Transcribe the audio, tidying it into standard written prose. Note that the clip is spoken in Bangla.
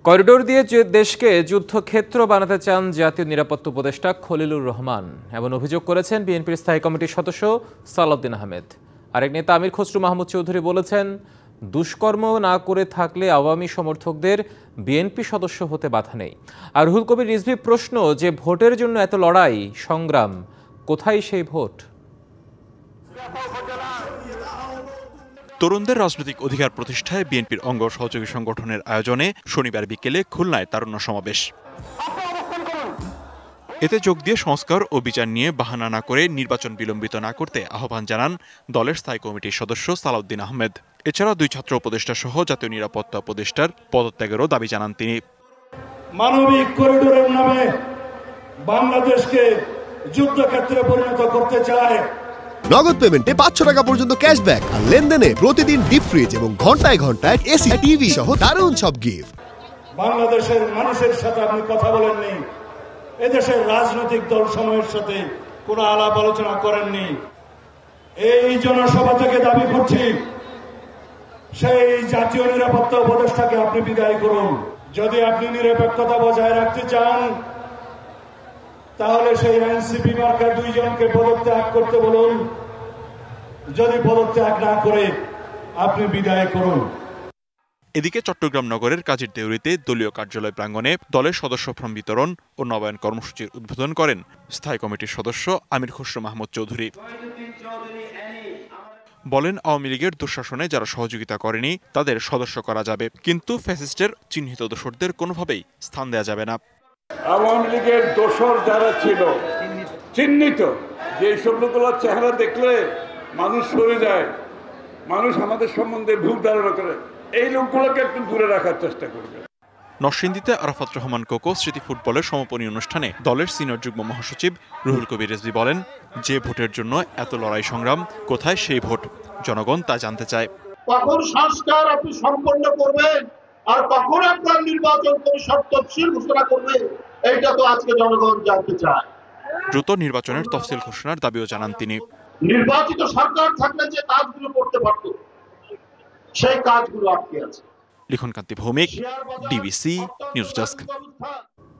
করিডোর দিয়ে দেশকে যুদ্ধক্ষেত্র বানাতে চান জাতীয় নিরাপত্তা উপদেষ্টা খলিলুর রহমান, এমন অভিযোগ করেছেন বিএনপির স্থায়ী কমিটির সদস্য সালাউদ্দিন আহমেদ। আরেক নেতা আমির খসরু মাহমুদ চৌধুরী বলেছেন, দুষ্কর্ম না করে থাকলে আওয়ামী সমর্থকদের বিএনপি সদস্য হতে বাধা নেই। আর রুহুল কবির রিজভী প্রশ্ন, যে ভোটের জন্য এত লড়াই সংগ্রাম, কোথায় সেই ভোট? তরুণদের রাজনৈতিক অধিকার প্রতিষ্ঠায় বিএনপির অঙ্গ সহযোগী সংগঠনের আয়োজনে শনিবার বিকেলে খুলনায় তারুণ্য সমাবেশ। এতে যোগ দিয়ে সংস্কার ও বিচার নিয়ে বাহানা না করে নির্বাচন বিলম্বিত না করতে আহ্বান জানান দলের স্থায়ী কমিটির সদস্য সালাউদ্দিন আহমেদ। এছাড়া দুই ছাত্র উপদেষ্টা সহ জাতীয় নিরাপত্তা উপদেষ্টার পদত্যাগেরও দাবি জানান তিনি। মানবিক করিডোরের নামে বাংলাদেশকে যুদ্ধক্ষেত্রে পরিণত করতে চায়। নগদ পেমেন্টে 500 টাকা পর্যন্ত ক্যাশব্যাক আর লেনদেনে প্রতিদিন ডিপ ফ্রিজ এবং ঘন্টায় ঘন্টায় এসি টিভি সহ দারুণ সব গিফট। বাংলাদেশের মানুষের সাথে আপনি কথা বলেননি, এদেশের রাজনৈতিক দল সমূহের সাথে কোনো আলাপ আলোচনা করেননি। এই জনসভা থেকে দাবি করছি, সেই জাতীয় নিরাপত্তা উপদেষ্টাকে আপনি বিদায় করুন। যদি আপনি নিরপেক্ষতা বজায় রাখতে চান, তাহলে সেই এনসিপি মার্কা দুইজনকে পদত্যাগ করতে বলুন। যদি পদত্যাগ না করে আপনি বিদায় করুন। এদিকে চট্টগ্রাম নগরের কাজীর দেউরিতে দলীয় কার্যালয় প্রাঙ্গণে দলের সদস্য ফর্ম বিতরণ ও নবায়ন কর্মসূচির উদ্বোধন করেন স্থায়ী কমিটির সদস্য আমির খসরু মাহমুদ চৌধুরী। বলেন, আওয়ামী লীগের দুঃশাসনে যারা সহযোগিতা করেনি তাদের সদস্য করা যাবে, কিন্তু ফ্যাসিস্টের চিহ্নিত দোসরদের কোনোভাবেই স্থান দেওয়া যাবে না। আওয়ামী লীগের দোসর যারা ছিল চিহ্নিত, যে সবগুলোর চেহারা দেখলে মানুষ সরে যায়, মানুষ আমাদের সম্বন্ধে ভুল ধারণা করে, এই লোকগুলোকে একটু দূরে রাখার চেষ্টা করবে। নরসিংদীতে আরাফাত রহমান কোকো স্মৃতি ফুটবলের সমাপনী অনুষ্ঠানে দলের সিনিয়র যুগ্ম মহাসচিব রুহুল কবির রিজভী বলেন, যে ভোটের জন্য এত লড়াই সংগ্রাম, কোথায় সেই ভোট? জনগণ তা জানতে চায়। কখন সংস্কার আপনি সম্পন্ন করবেন আর কখন আপনার নির্বাচন পরিষদ তফসিল ঘোষণা করবে, এইটা তো আজকে জনগণ জানতে চায়। দ্রুত নির্বাচনের তফসিল ঘোষণার দাবিও জানান তিনি। নির্বাচিত সরকার থাকলে যে কাজগুলো করতে পারত, সেই কাজগুলো আটকে আছে। লিখনকান্তি ভৌমিক, ডিবিসি নিউজ ডেস্ক।